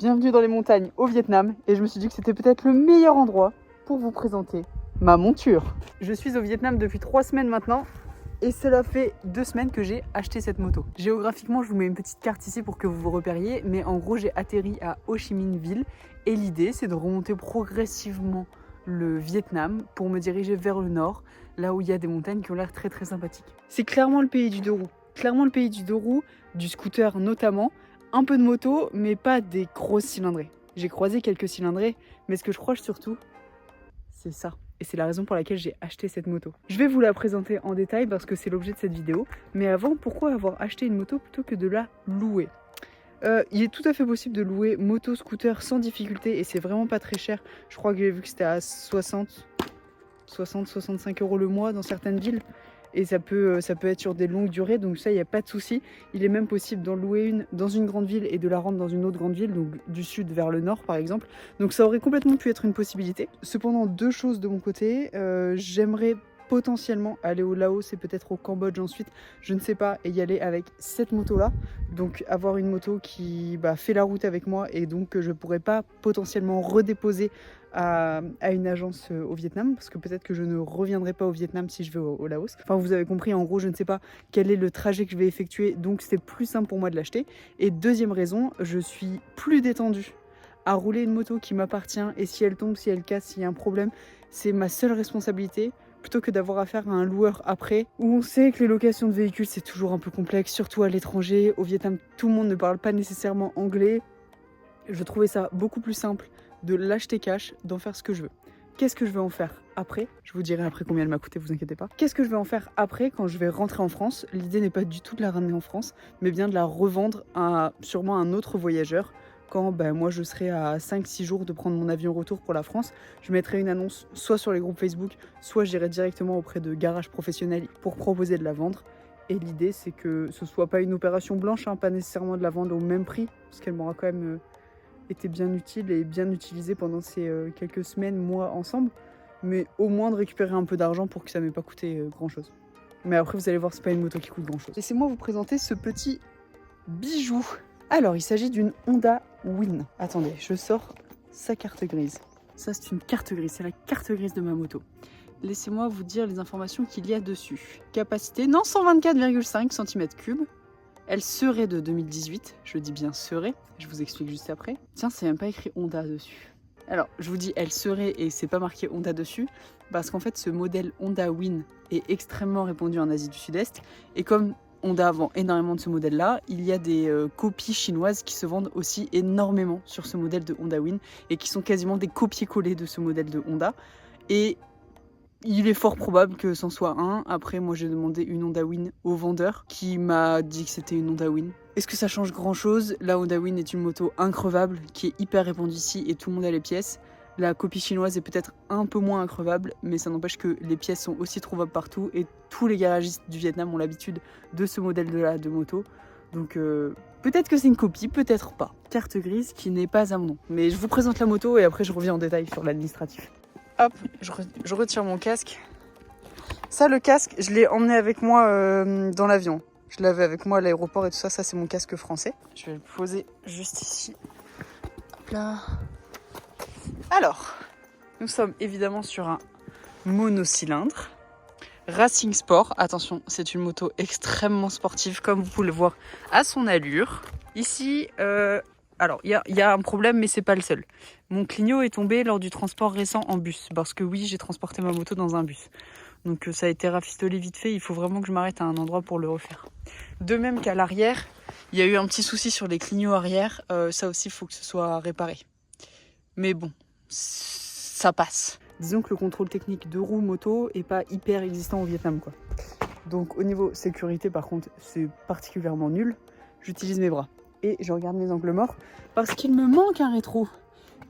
Bienvenue dans les montagnes au Vietnam et je me suis dit que c'était peut-être le meilleur endroit pour vous présenter ma monture. Je suis au Vietnam depuis 3 semaines maintenant et cela fait 2 semaines que j'ai acheté cette moto. Géographiquement, je vous mets une petite carte ici pour que vous vous repériez, mais en gros, j'ai atterri à Ho Chi Minh Ville et l'idée, c'est de remonter progressivement le Vietnam pour me diriger vers le nord, là où il y a des montagnes qui ont l'air très très sympathiques. C'est clairement le pays du deux roues. Clairement le pays du deux roues, du scooter notamment, un peu de moto, mais pas des grosses cylindrées. J'ai croisé quelques cylindrées, mais ce que je crois surtout, c'est ça. Et c'est la raison pour laquelle j'ai acheté cette moto. Je vais vous la présenter en détail parce que c'est l'objet de cette vidéo. Mais avant, pourquoi avoir acheté une moto plutôt que de la louer ? Il est tout à fait possible de louer moto, scooter sans difficulté et c'est vraiment pas très cher. Je crois que j'ai vu que c'était à 60-65 € le mois dans certaines villes. Et ça peut être sur des longues durées, donc ça, il n'y a pas de souci. Il est même possible d'en louer une dans une grande ville et de la rendre dans une autre grande ville, donc du sud vers le nord par exemple. Donc ça aurait complètement pu être une possibilité. Cependant, 2 choses de mon côté. J'aimerais potentiellement aller au Laos et peut-être au Cambodge ensuite, je ne sais pas, et y aller avec cette moto-là. Donc avoir une moto qui fait la route avec moi et donc que je ne pourrais pas potentiellement redéposer à une agence au Vietnam, parce que peut-être que je ne reviendrai pas au Vietnam si je vais au Laos. Enfin, vous avez compris, en gros, je ne sais pas quel est le trajet que je vais effectuer, donc c'est plus simple pour moi de l'acheter. Et deuxième raison, je suis plus détendue à rouler une moto qui m'appartient, et si elle tombe, si elle casse, s'il y a un problème, c'est ma seule responsabilité, plutôt que d'avoir affaire à un loueur après, où on sait que les locations de véhicules, c'est toujours un peu complexe, surtout à l'étranger. Au Vietnam, tout le monde ne parle pas nécessairement anglais. Je trouvais ça beaucoup plus simple de l'acheter cash, d'en faire ce que je veux. Qu'est-ce que je vais en faire après ? Je vous dirai après combien elle m'a coûté, vous inquiétez pas. Qu'est-ce que je vais en faire après quand je vais rentrer en France ? L'idée n'est pas du tout de la ramener en France, mais bien de la revendre à sûrement un autre voyageur. Quand moi je serai à 5-6 jours de prendre mon avion retour pour la France, je mettrai une annonce soit sur les groupes Facebook, soit j'irai directement auprès de garages professionnels pour proposer de la vendre. Et l'idée c'est que ce soit pas une opération blanche, pas nécessairement de la vendre au même prix, parce qu'elle m'aura quand même été bien utile et bien utilisée pendant ces quelques semaines, mois ensemble, mais au moins de récupérer un peu d'argent pour que ça m'ait pas coûté grand chose. Mais après vous allez voir, c'est pas une moto qui coûte grand chose. Laissez-moi vous présenter ce petit bijou. Alors il s'agit d'une Honda Win. Attendez, je sors sa carte grise. Ça c'est une carte grise, c'est la carte grise de ma moto. Laissez-moi vous dire les informations qu'il y a dessus. Capacité, non, 124,5 cm3. Elle serait de 2018, je dis bien serait, je vous explique juste après. Tiens, c'est même pas écrit Honda dessus. Alors, je vous dis elle serait et c'est pas marqué Honda dessus, parce qu'en fait ce modèle Honda Win est extrêmement répandu en Asie du Sud-Est, et comme Honda vend énormément de ce modèle-là, il y a des copies chinoises qui se vendent aussi énormément sur ce modèle de Honda Win, et qui sont quasiment des copier-coller de ce modèle de Honda. Et il est fort probable que c'en soit un. Après, moi, j'ai demandé une Honda Win au vendeur qui m'a dit que c'était une Honda Win. Est-ce que ça change grand-chose ? La Honda Win est une moto increvable qui est hyper répandue ici et tout le monde a les pièces. La copie chinoise est peut-être un peu moins increvable, mais ça n'empêche que les pièces sont aussi trouvables partout et tous les garagistes du Vietnam ont l'habitude de ce modèle de moto. Donc peut-être que c'est une copie, peut-être pas. Carte grise qui n'est pas à mon nom. Mais je vous présente la moto et après je reviens en détail sur l'administratif. Hop, je retire mon casque. Ça, le casque, je l'ai emmené avec moi dans l'avion. Je l'avais avec moi à l'aéroport et tout ça. Ça, c'est mon casque français. Je vais le poser juste ici. Hop là. Alors, nous sommes évidemment sur un monocylindre. Racing Sport. Attention, c'est une moto extrêmement sportive, comme vous pouvez le voir à son allure. Ici, alors, il y a un problème, mais c'est pas le seul. Mon Clio est tombé lors du transport récent en bus, parce que oui, j'ai transporté ma moto dans un bus. Donc ça a été rafistolé vite fait, il faut vraiment que je m'arrête à un endroit pour le refaire. De même qu'à l'arrière, il y a eu un petit souci sur les clignots arrière, ça aussi, il faut que ce soit réparé. Mais bon, ça passe. Disons que le contrôle technique de roue moto est pas hyper existant au Vietnam, quoi. Donc au niveau sécurité, par contre, c'est particulièrement nul. J'utilise mes bras. Et je regarde mes angles morts parce qu'il me manque un rétro.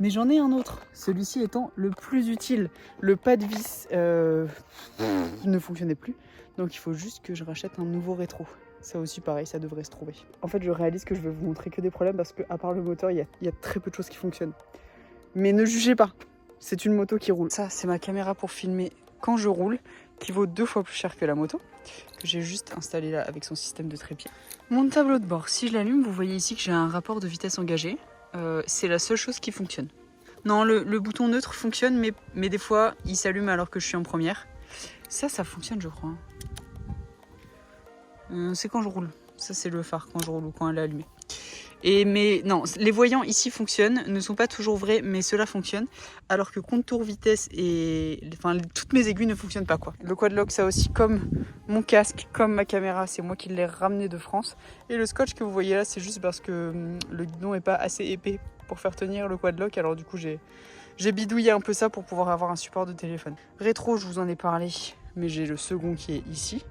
Mais j'en ai un autre, celui-ci étant le plus utile. Le pas de vis ne fonctionnait plus, donc il faut juste que je rachète un nouveau rétro. Ça aussi pareil, ça devrait se trouver. En fait, je réalise que je vais vous montrer que des problèmes parce qu'à part le moteur, il y a très peu de choses qui fonctionnent. Mais ne jugez pas, c'est une moto qui roule. Ça, c'est ma caméra pour filmer quand je roule, qui vaut 2 fois plus cher que la moto, que j'ai juste installé là avec son système de trépied. Mon tableau de bord, si je l'allume, vous voyez ici que j'ai un rapport de vitesse engagée. c'est la seule chose qui fonctionne. Non, le bouton neutre fonctionne, mais des fois, il s'allume alors que je suis en première. Ça fonctionne, je crois. C'est quand je roule. Ça, c'est le phare quand je roule ou quand elle est allumée. Mais non, les voyants ici fonctionnent, ne sont pas toujours vrais, mais cela fonctionne. Alors que contour, vitesse et... Enfin, toutes mes aiguilles ne fonctionnent pas, quoi. Le quadlock, ça aussi, comme mon casque, comme ma caméra, c'est moi qui l'ai ramené de France. Et le scotch que vous voyez là, c'est juste parce que le guidon n'est pas assez épais pour faire tenir le quadlock. Alors du coup, j'ai bidouillé un peu ça pour pouvoir avoir un support de téléphone. Rétro, je vous en ai parlé, mais j'ai le second qui est ici.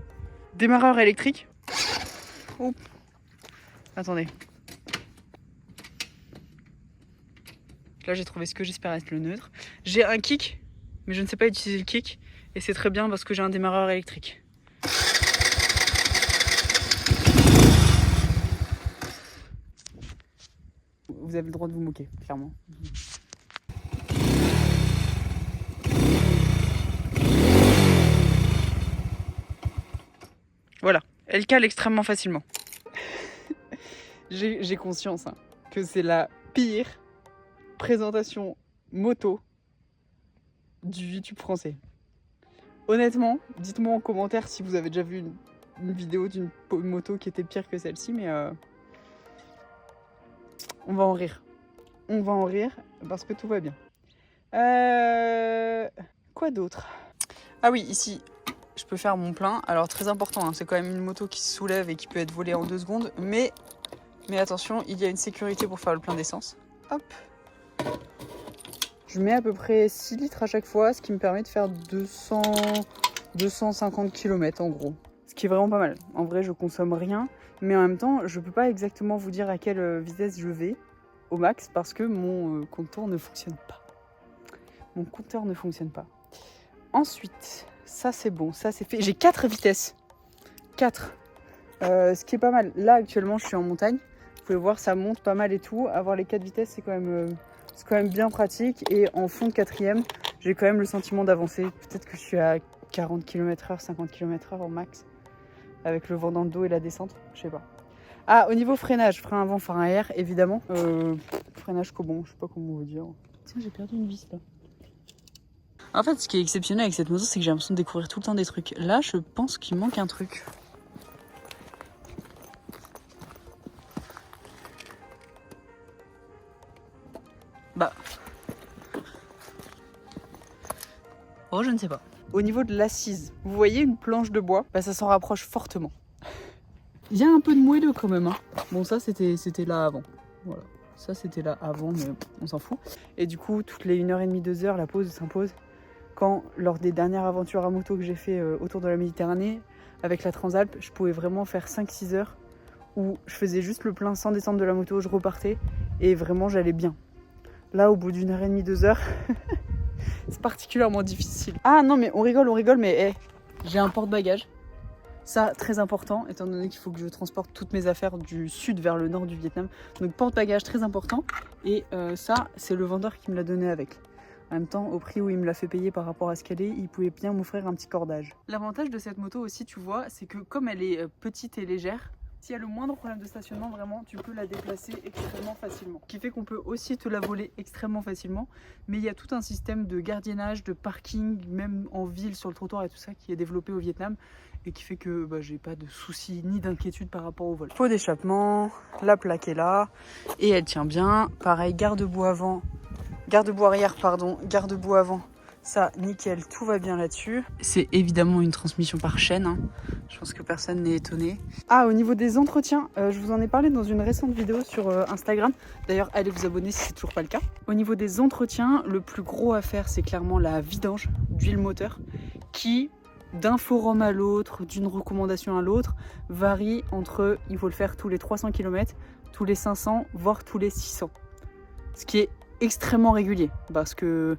Démarreur électrique. Oh. Attendez. Là, j'ai trouvé ce que j'espère être le neutre. J'ai un kick, mais je ne sais pas utiliser le kick. Et c'est très bien parce que j'ai un démarreur électrique. Vous avez le droit de vous moquer, clairement. Voilà, elle cale extrêmement facilement. J'ai conscience que c'est la pire présentation moto du YouTube français. Honnêtement, dites-moi en commentaire si vous avez déjà vu une vidéo d'une moto qui était pire que celle-ci, mais on va en rire. On va en rire parce que tout va bien. Quoi d'autre? Ah oui, ici, je peux faire mon plein. Alors très important, c'est quand même une moto qui se soulève et qui peut être volée en 2 secondes, mais attention, il y a une sécurité pour faire le plein d'essence. Hop. Je mets à peu près 6 litres à chaque fois, ce qui me permet de faire 250 km en gros. Ce qui est vraiment pas mal. En vrai, je consomme rien, mais en même temps, je peux pas exactement vous dire à quelle vitesse je vais au max parce que mon compteur ne fonctionne pas. Mon compteur ne fonctionne pas. Ensuite, ça c'est bon, ça c'est fait. J'ai 4 vitesses. 4. Ce qui est pas mal. Là, actuellement, je suis en montagne. Vous pouvez voir, ça monte pas mal et tout. Avoir les 4 vitesses, c'est quand même bien pratique. Et en fond de 4e, j'ai quand même le sentiment d'avancer. Peut-être que je suis à 40 km/h, 50 km/h au max. Avec le vent dans le dos et la descente, je sais pas. Ah, au niveau freinage, frein avant, frein arrière, évidemment. Freinage Cobon, je sais pas comment vous dire. Tiens, j'ai perdu une vis là. En fait, ce qui est exceptionnel avec cette moto, c'est que j'ai l'impression de découvrir tout le temps des trucs. Là, je pense qu'il manque un truc. Bah. Oh, je ne sais pas. Au niveau de l'assise, vous voyez une planche de bois? Bah, ça s'en rapproche fortement. Il y a un peu de moelleux quand même. Bon, ça, c'était là avant. Voilà. Ça, c'était là avant, mais on s'en fout. Et du coup, toutes les 1h30, 2h, la pause s'impose. Quand, lors des dernières aventures à moto que j'ai fait autour de la Méditerranée, avec la Transalp, je pouvais vraiment faire 5-6 heures où je faisais juste le plein sans descendre de la moto, je repartais et vraiment j'allais bien. Là, au bout d'1h30, 2h, c'est particulièrement difficile. Ah non, mais on rigole, mais j'ai un porte-bagages. Ça, très important, étant donné qu'il faut que je transporte toutes mes affaires du sud vers le nord du Vietnam. Donc porte-bagages, très important. Et ça, c'est le vendeur qui me l'a donné avec. En même temps, au prix où il me l'a fait payer par rapport à ce qu'elle est, il pouvait bien m'offrir un petit cordage. L'avantage de cette moto aussi, tu vois, c'est que comme elle est petite et légère, s'il y a le moindre problème de stationnement, vraiment, tu peux la déplacer extrêmement facilement. Ce qui fait qu'on peut aussi te la voler extrêmement facilement. Mais il y a tout un système de gardiennage, de parking, même en ville, sur le trottoir et tout ça, qui est développé au Vietnam. Et qui fait que j'ai pas de soucis ni d'inquiétude par rapport au vol. Pot d'échappement, la plaque est là. Et elle tient bien. Pareil, garde-boue avant. Garde-boue arrière, pardon. Garde-boue avant. Ça, nickel, tout va bien là-dessus. C'est évidemment une transmission par chaîne. Je pense que personne n'est étonné. Ah, au niveau des entretiens, je vous en ai parlé dans une récente vidéo sur Instagram. D'ailleurs, allez vous abonner si c'est toujours pas le cas. Au niveau des entretiens, le plus gros à faire, c'est clairement la vidange d'huile moteur qui, d'un forum à l'autre, d'une recommandation à l'autre, varie entre, il faut le faire tous les 300 km, tous les 500, voire tous les 600. Ce qui est extrêmement régulier, parce que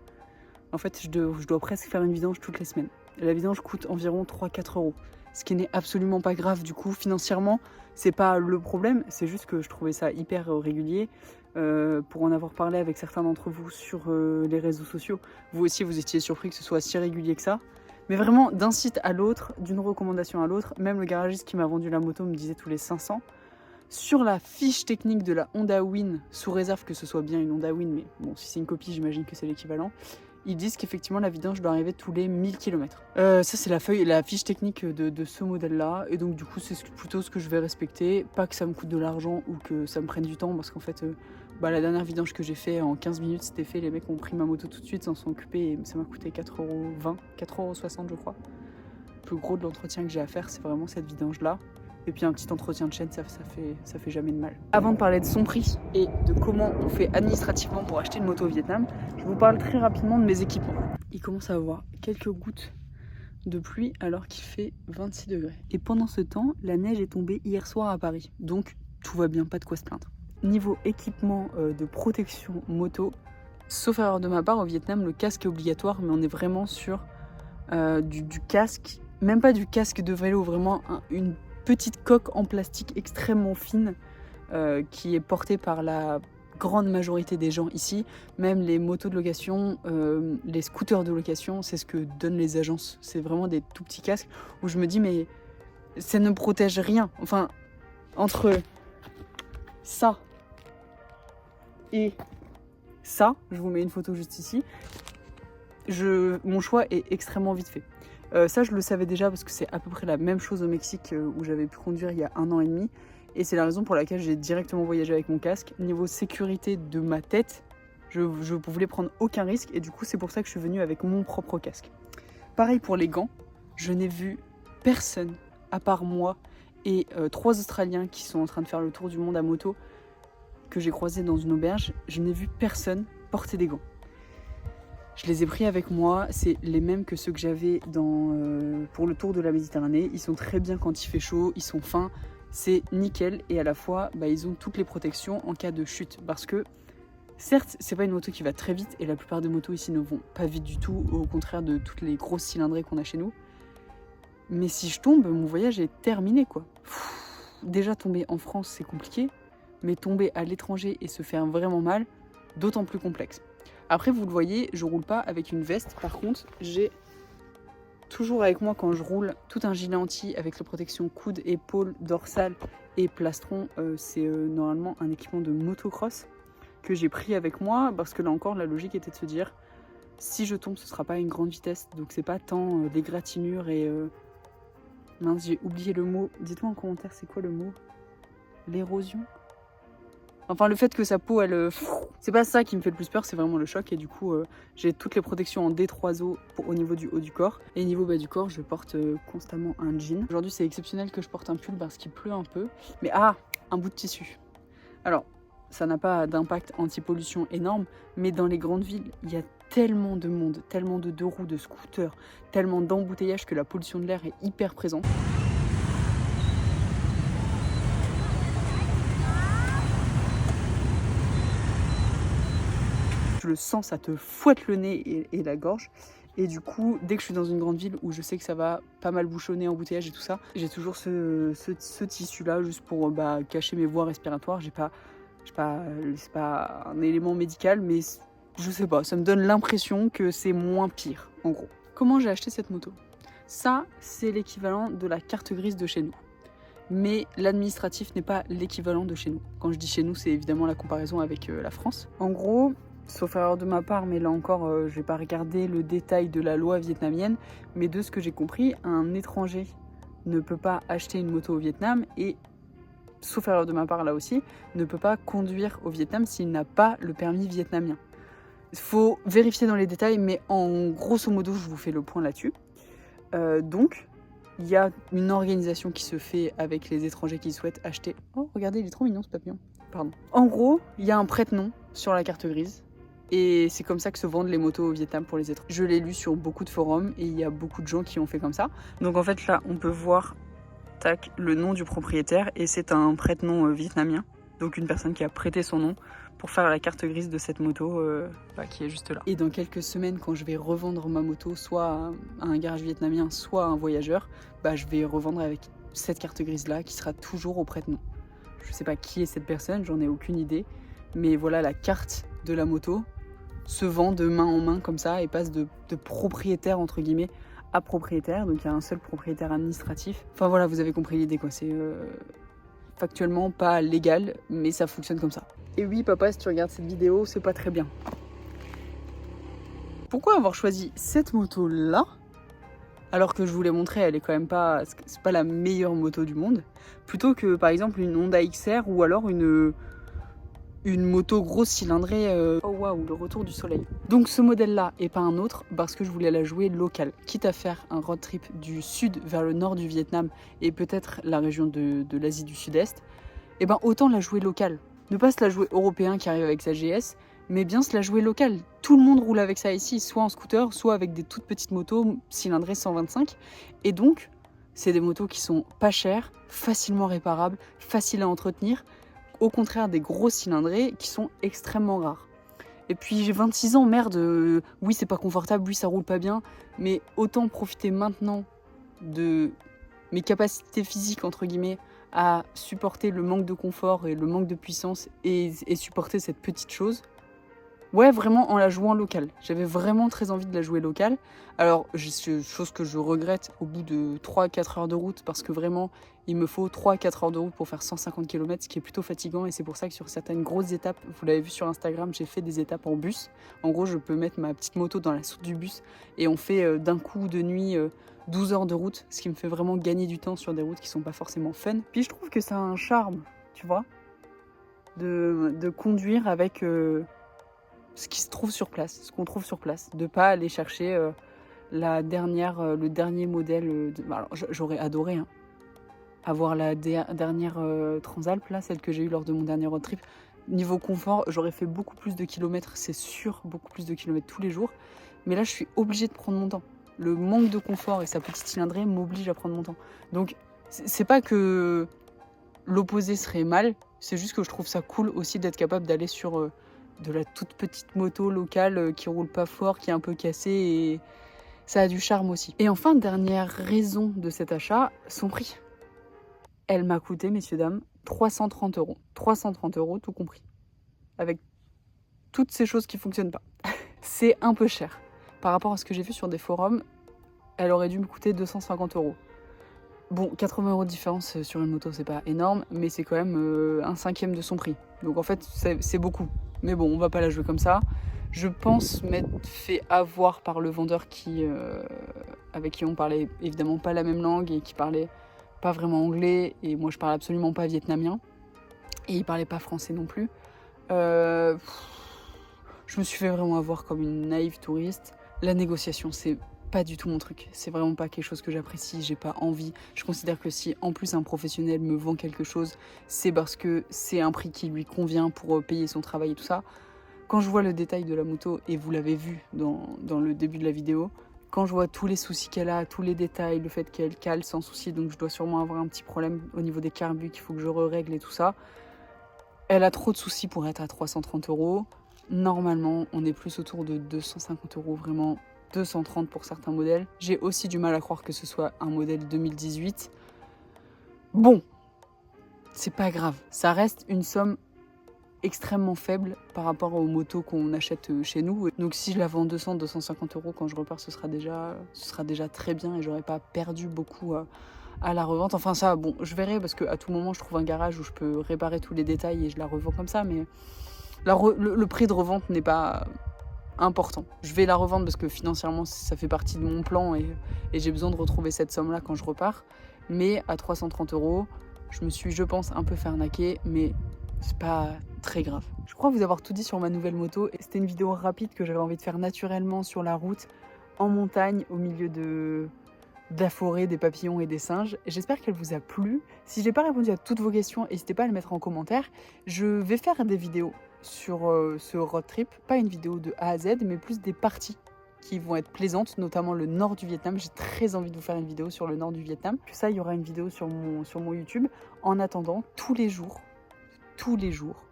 en fait, je dois presque faire une vidange toutes les semaines. Et la vidange coûte environ 3-4 euros. Ce qui n'est absolument pas grave du coup, financièrement, c'est pas le problème, c'est juste que je trouvais ça hyper régulier. Pour en avoir parlé avec certains d'entre vous sur les réseaux sociaux, vous aussi vous étiez surpris que ce soit si régulier que ça. Mais vraiment, d'un site à l'autre, d'une recommandation à l'autre, même le garagiste qui m'a vendu la moto me disait tous les 500. Sur la fiche technique de la Honda Win, sous réserve que ce soit bien une Honda Win, mais bon, si c'est une copie, j'imagine que c'est l'équivalent, ils disent qu'effectivement la vidange doit arriver tous les 1000 km. Ça c'est la fiche technique de ce modèle-là, et donc du coup c'est plutôt ce que je vais respecter, pas que ça me coûte de l'argent ou que ça me prenne du temps, parce qu'en fait la dernière vidange que j'ai fait en 15 minutes c'était fait, les mecs ont pris ma moto tout de suite, s'en sont occupés, et ça m'a coûté 4,20€, 4,60€ je crois. Le plus gros de l'entretien que j'ai à faire c'est vraiment cette vidange-là. Et puis un petit entretien de chaîne, ça fait jamais de mal. Avant de parler de son prix et de comment on fait administrativement pour acheter une moto au Vietnam, je vous parle très rapidement de mes équipements. Il commence à avoir quelques gouttes de pluie alors qu'il fait 26 degrés. Et pendant ce temps, la neige est tombée hier soir à Paris. Donc tout va bien, pas de quoi se plaindre. Niveau équipement de protection moto, sauf erreur de ma part, au Vietnam, le casque est obligatoire, mais on est vraiment sur du casque, même pas du casque de vélo, vraiment une petite coque en plastique extrêmement fine qui est portée par la grande majorité des gens ici. Même les motos de location, les scooters de location, c'est ce que donnent les agences. C'est vraiment des tout petits casques où je me dis mais ça ne protège rien. Enfin, entre ça et ça, je vous mets une photo juste ici, mon choix est extrêmement vite fait. Ça, je le savais déjà parce que c'est à peu près la même chose au Mexique où j'avais pu conduire il y a 1 an et demi. Et c'est la raison pour laquelle j'ai directement voyagé avec mon casque. Niveau sécurité de ma tête, je voulais prendre aucun risque. Et du coup, c'est pour ça que je suis venue avec mon propre casque. Pareil pour les gants. Je n'ai vu personne, à part moi et 3 Australiens qui sont en train de faire le tour du monde à moto, que j'ai croisés dans une auberge. Je n'ai vu personne porter des gants. Je les ai pris avec moi, c'est les mêmes que ceux que j'avais pour le tour de la Méditerranée. Ils sont très bien quand il fait chaud, ils sont fins, c'est nickel. Et à la fois, ils ont toutes les protections en cas de chute. Parce que, certes, c'est pas une moto qui va très vite, et la plupart des motos ici ne vont pas vite du tout, au contraire de toutes les grosses cylindrées qu'on a chez nous. Mais si je tombe, mon voyage est terminé, quoi. Déjà, tomber en France, c'est compliqué, mais tomber à l'étranger et se faire vraiment mal, d'autant plus complexe. Après, vous le voyez, je roule pas avec une veste. Par contre, j'ai toujours avec moi quand je roule tout un gilet anti avec les protections coude, épaules, dorsale et plastron. C'est normalement un équipement de motocross que j'ai pris avec moi parce que là encore, la logique était de se dire si je tombe, ce sera pas à une grande vitesse. Donc c'est pas tant l'égratignure et... Mince, j'ai oublié le mot. Dites-moi en commentaire, c'est quoi le mot? L'érosion? Enfin, le fait que sa peau, elle... c'est pas ça qui me fait le plus peur, c'est vraiment le choc. Et du coup, j'ai toutes les protections en D3O au niveau du haut du corps. Et au niveau bas du corps, je porte constamment un jean. Aujourd'hui, c'est exceptionnel que je porte un pull parce qu'il pleut un peu. Mais un bout de tissu. Alors, ça n'a pas d'impact anti-pollution énorme, mais dans les grandes villes, il y a tellement de monde, tellement de deux roues, de scooters, tellement d'embouteillages que la pollution de l'air est hyper présente. Je le sens, ça te fouette le nez et la gorge. Et du coup, dès que je suis dans une grande ville où je sais que ça va pas mal bouchonner, embouteillage et tout ça, j'ai toujours ce tissu-là juste pour cacher mes voies respiratoires. C'est pas un élément médical, mais je sais pas, ça me donne l'impression que c'est moins pire, en gros. Comment j'ai acheté cette moto? Ça, c'est l'équivalent de la carte grise de chez nous. Mais l'administratif n'est pas l'équivalent de chez nous. Quand je dis chez nous, c'est évidemment la comparaison avec la France. En gros, sauf erreur de ma part, mais là encore, je vais pas regarder le détail de la loi vietnamienne, mais de ce que j'ai compris, un étranger ne peut pas acheter une moto au Vietnam et, sauf erreur de ma part là aussi, ne peut pas conduire au Vietnam s'il n'a pas le permis vietnamien. Il faut vérifier dans les détails, mais en grosso modo, je vous fais le point là-dessus. Donc, il y a une organisation qui se fait avec les étrangers qui souhaitent acheter... Oh, regardez, il est trop mignon ce papillon. Pardon. En gros, il y a un prête-nom sur la carte grise. Et c'est comme ça que se vendent les motos au Vietnam pour les étrangers. Je l'ai lu sur beaucoup de forums et il y a beaucoup de gens qui ont fait comme ça. Donc en fait, là, on peut voir le nom du propriétaire et c'est un prête-nom vietnamien. Donc une personne qui a prêté son nom pour faire la carte grise de cette moto qui est juste là. Et dans quelques semaines, quand je vais revendre ma moto, soit à un garage vietnamien, soit à un voyageur, je vais revendre avec cette carte grise-là qui sera toujours au prête-nom. Je sais pas qui est cette personne, j'en ai aucune idée. Mais voilà, la carte de la moto se vend de main en main comme ça et passe de propriétaire entre guillemets à propriétaire. Donc il y a un seul propriétaire administratif. Enfin voilà, vous avez compris l'idée quoi. factuellement pas légal, mais ça fonctionne comme ça. Et oui papa, si tu regardes cette vidéo, c'est pas très bien. Pourquoi avoir choisi cette moto là, alors que je vous l'ai montré, elle est quand même pas, c'est pas la meilleure moto du monde, plutôt que par exemple une Honda XR ou alors une moto grosse cylindrée. Oh waouh, le retour du soleil. Donc ce modèle-là et pas un autre parce que je voulais la jouer locale. Quitte à faire un road trip du sud vers le nord du Vietnam et peut-être la région de l'Asie du Sud-Est, et ben autant la jouer locale. Ne pas se la jouer européen qui arrive avec sa GS, mais bien se la jouer locale. Tout le monde roule avec ça ici, soit en scooter, soit avec des toutes petites motos cylindrées 125. Et donc, c'est des motos qui sont pas chères, facilement réparables, faciles à entretenir, au contraire des grosses cylindrées qui sont extrêmement rares. Et puis j'ai 26 ans, merde, oui c'est pas confortable, oui ça roule pas bien, mais autant profiter maintenant de mes capacités physiques entre guillemets à supporter le manque de confort et le manque de puissance et supporter cette petite chose. Ouais, vraiment en la jouant locale. J'avais vraiment très envie de la jouer locale. Alors, chose que je regrette au bout de 3-4 heures de route, parce que vraiment, il me faut 3-4 heures de route pour faire 150 km, ce qui est plutôt fatigant. Et c'est pour ça que sur certaines grosses étapes, vous l'avez vu sur Instagram, j'ai fait des étapes en bus. En gros, je peux mettre ma petite moto dans la soute du bus et on fait d'un coup de nuit 12 heures de route, ce qui me fait vraiment gagner du temps sur des routes qui sont pas forcément fun. Puis je trouve que ça a un charme, tu vois, de conduire avec... ce qui se trouve sur place, ce qu'on trouve sur place, de pas aller chercher le dernier modèle. Alors, j'aurais adoré avoir la dernière Transalp, là, celle que j'ai eue lors de mon dernier road trip. Niveau confort, j'aurais fait beaucoup plus de kilomètres, c'est sûr, beaucoup plus de kilomètres tous les jours. Mais là, je suis obligée de prendre mon temps. Le manque de confort et sa petite cylindrée m'oblige à prendre mon temps. Donc, c'est pas que l'opposé serait mal, c'est juste que je trouve ça cool aussi d'être capable d'aller sur... de la toute petite moto locale qui roule pas fort, qui est un peu cassée et ça a du charme aussi. Et enfin, dernière raison de cet achat, son prix. Elle m'a coûté, messieurs, dames, 330 €. 330 € tout compris. Avec toutes ces choses qui fonctionnent pas. C'est un peu cher. Par rapport à ce que j'ai vu sur des forums, elle aurait dû me coûter 250 €. Bon, 80 € de différence sur une moto, c'est pas énorme, mais c'est quand même un cinquième de son prix. Donc en fait, c'est beaucoup. Mais bon, on va pas la jouer comme ça. Je pense m'être fait avoir par le vendeur avec qui on parlait évidemment pas la même langue et qui parlait pas vraiment anglais. Et moi, je parle absolument pas vietnamien. Et il parlait pas français non plus. Je me suis fait vraiment avoir comme une naïve touriste. La négociation, c'est pas du tout mon truc. C'est vraiment pas quelque chose que j'apprécie, j'ai pas envie. Je considère que si en plus un professionnel me vend quelque chose, c'est parce que c'est un prix qui lui convient pour payer son travail et tout ça. Quand je vois le détail de la moto, et vous l'avez vu dans le début de la vidéo, quand je vois tous les soucis qu'elle a, tous les détails, le fait qu'elle cale sans souci, donc je dois sûrement avoir un petit problème au niveau des carbus qu'il faut que je règle et tout ça. Elle a trop de soucis pour être à 330 €. Normalement, on est plus autour de 250 €, vraiment 230 pour certains modèles. J'ai aussi du mal à croire que ce soit un modèle 2018. Bon, c'est pas grave. Ça reste une somme extrêmement faible par rapport aux motos qu'on achète chez nous. Donc si je la vends 200-250 € quand je repars, ce sera déjà très bien et j'aurais pas perdu beaucoup à la revente. Enfin ça, bon, je verrai parce qu'à tout moment, je trouve un garage où je peux réparer tous les détails et je la revends comme ça. Mais le prix de revente n'est pas important. Je vais la revendre parce que financièrement, ça fait partie de mon plan et j'ai besoin de retrouver cette somme-là quand je repars. Mais à 330 €, je me suis, je pense, un peu fait arnaquer, mais c'est pas très grave. Je crois vous avoir tout dit sur ma nouvelle moto et c'était une vidéo rapide que j'avais envie de faire naturellement sur la route, en montagne, au milieu de la forêt, des papillons et des singes. J'espère qu'elle vous a plu. Si j'ai pas répondu à toutes vos questions, n'hésitez pas à les mettre en commentaire. Je vais faire des vidéos sur ce road trip, pas une vidéo de A à Z, mais plus des parties qui vont être plaisantes, notamment le nord du Vietnam. J'ai très envie de vous faire une vidéo sur le nord du Vietnam. Puis ça, il y aura une vidéo sur mon YouTube. En attendant, tous les jours,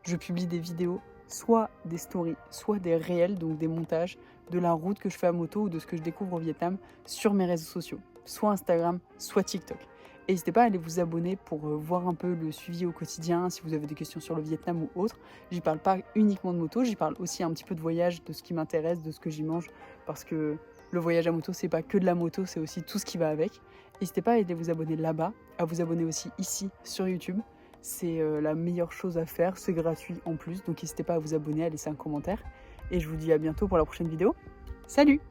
je publie des vidéos, soit des stories, soit des réels, donc des montages de la route que je fais à moto ou de ce que je découvre au Vietnam sur mes réseaux sociaux, soit Instagram, soit TikTok. N'hésitez pas à aller vous abonner pour voir un peu le suivi au quotidien, si vous avez des questions sur le Vietnam ou autre. J'y parle pas uniquement de moto, j'y parle aussi un petit peu de voyage, de ce qui m'intéresse, de ce que j'y mange, parce que le voyage à moto, c'est pas que de la moto, c'est aussi tout ce qui va avec. N'hésitez pas à aller vous abonner là-bas, à vous abonner aussi ici sur YouTube. C'est la meilleure chose à faire, c'est gratuit en plus, donc n'hésitez pas à vous abonner, à laisser un commentaire. Et je vous dis à bientôt pour la prochaine vidéo. Salut!